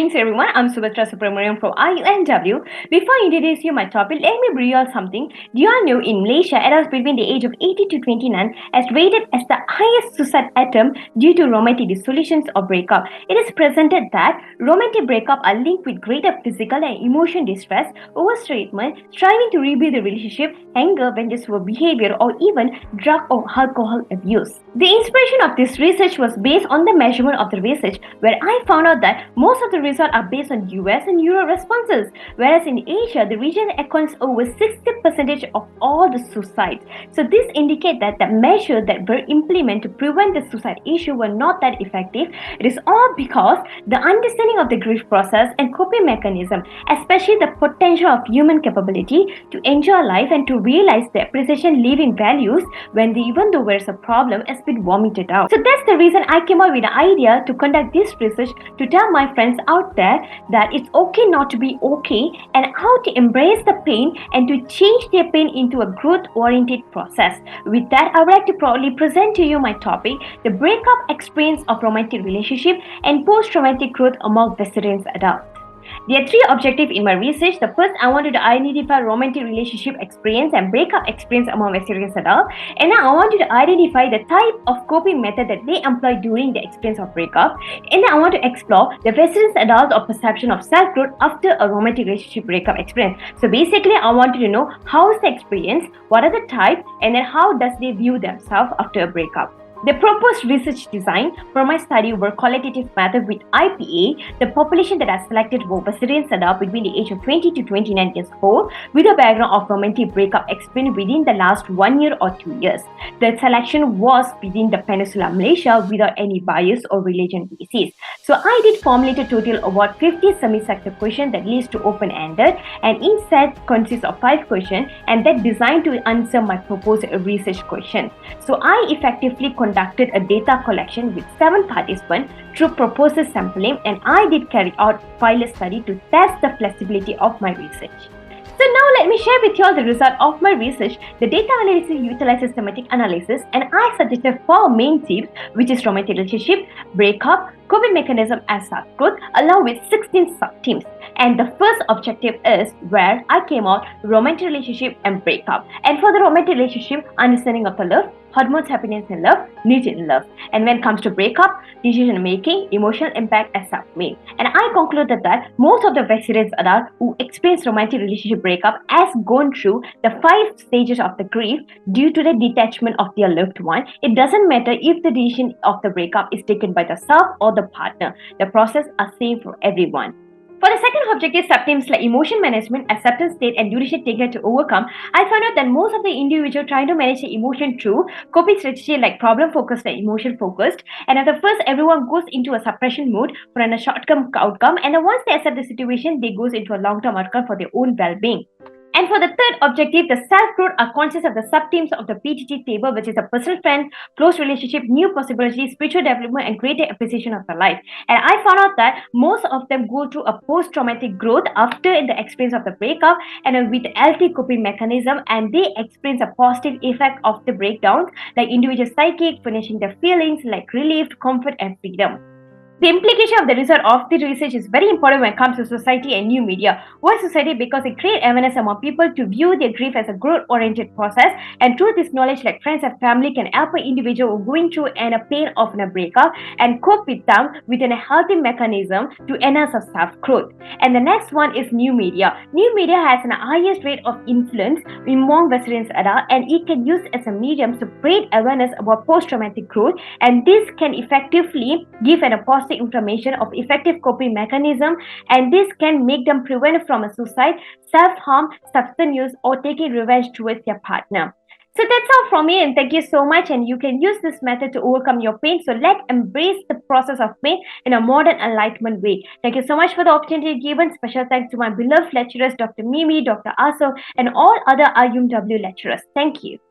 Greetings everyone, I'm Subramaniam from IUNW. Before I introduce you my topic, let me bring you all something. Do you all know in Malaysia, adults between the age of 18 to 29 is rated as the highest suicide attempt due to romantic dissolutions or breakup. It is presented that romantic breakup are linked with greater physical and emotional distress, overstatement, striving to rebuild the relationship, anger, vengeful behavior, or even drug or alcohol abuse. The inspiration of this research was based on the measurement of the research, where I found out that most of the results are based on US and Euro responses, whereas in Asia, the region accounts over 60% of all the suicides. So this indicates that the measures that were implemented to prevent the suicide issue were not that effective. It is all because the understanding of the grief process and coping mechanism, especially the potential of human capability to enjoy life and to realize the appreciation living values when even though there's a problem has been vomited out. So that's the reason I came up with the idea to conduct this research to tell my friends out there that it's okay not to be okay and how to embrace the pain and to change their pain into a growth-oriented process. With that, I would like to proudly present to you my topic, the breakup experience of romantic relationship and post-traumatic growth among Vicenarians adults. There are three objectives in my research. The first, I wanted to identify romantic relationship experience and breakup experience among Vicenarians adults. And now I wanted to identify the type of coping method that they employ during the experience of breakup. And then I want to explore the Vicenarians adults of perception of self-growth after a romantic relationship breakup experience. So basically, I wanted to know how is the experience, what are the types, and then how does they view themselves after a breakup. The proposed research design for my study were qualitative method with IPA, the population that I selected were Vicenarians adults between the age of 20 to 29 years old with a background of romantic breakup experience within the last 1 year or 2 years. The selection was within the Peninsula Malaysia without any bias or religion basis. So I did formulate a total of about 50 semi-sector questions that leads to open-ended, and each set consists of 5 questions and that designed to answer my proposed research question. So I effectively conducted a data collection with 7 participants through proposal sampling, and I did carry out pilot study to test the flexibility of my research. So now let me share with you all the result of my research. The data analysis utilizes thematic analysis, and I suggested 4 main themes, which is romantic relationship, breakup, coping mechanism and self-growth, along with 16 sub-themes. And the first objective is where I came out romantic relationship and breakup. And for the romantic relationship, understanding of the love, hormones, happiness in love, needs in love. And when it comes to breakup, decision making, emotional impact and self-made. And I concluded that most of the Vicenarians adults who experience romantic relationship breakup has gone through the 5 stages of the grief due to the detachment of their loved one. It doesn't matter if the decision of the breakup is taken by the self or the partner. The process are same for everyone. For the second objective, sub-themes like emotion management, acceptance state, and duration taken to overcome, I found out that most of the individuals trying to manage the emotion through coping strategy like problem-focused and emotion-focused. And at the first, everyone goes into a suppression mode for a short-term outcome, and then once they accept the situation, they goes into a long-term outcome for their own well-being. And for the third objective, the self-growth are consists of the sub-themes of the PTT table, which is a personal friend, close relationship, new possibilities, spiritual development, and greater appreciation of the life. And I found out that most of them go through a post-traumatic growth after the experience of the breakup and with healthy coping mechanism, and they experience a positive effect of the breakdowns, like individual psychic, finishing their feelings, like relief, comfort, and freedom. The implication of the result of the research is very important when it comes to society and new media. Why society? Because it creates awareness among people to view their grief as a growth-oriented process, and through this knowledge, like friends and family can help an individual going through a pain of a breakup and cope with them within a healthy mechanism to enhance of self-growth. And the next one is new media. New media has an highest rate of influence among Vicenarians adults, and it can use as a medium to spread awareness about post-traumatic growth, and this can effectively give a positive information of effective coping mechanism, and this can make them prevent from a suicide, self-harm, substance use, or taking revenge towards their partner. So that's all from me, and thank you so much, and you can use this method to overcome your pain. So let's embrace the process of pain in a modern enlightenment way. Thank you so much for the opportunity given. Special thanks to my beloved lecturers, Dr. Mimi, Dr. Asong, and all other IUMW lecturers. Thank you.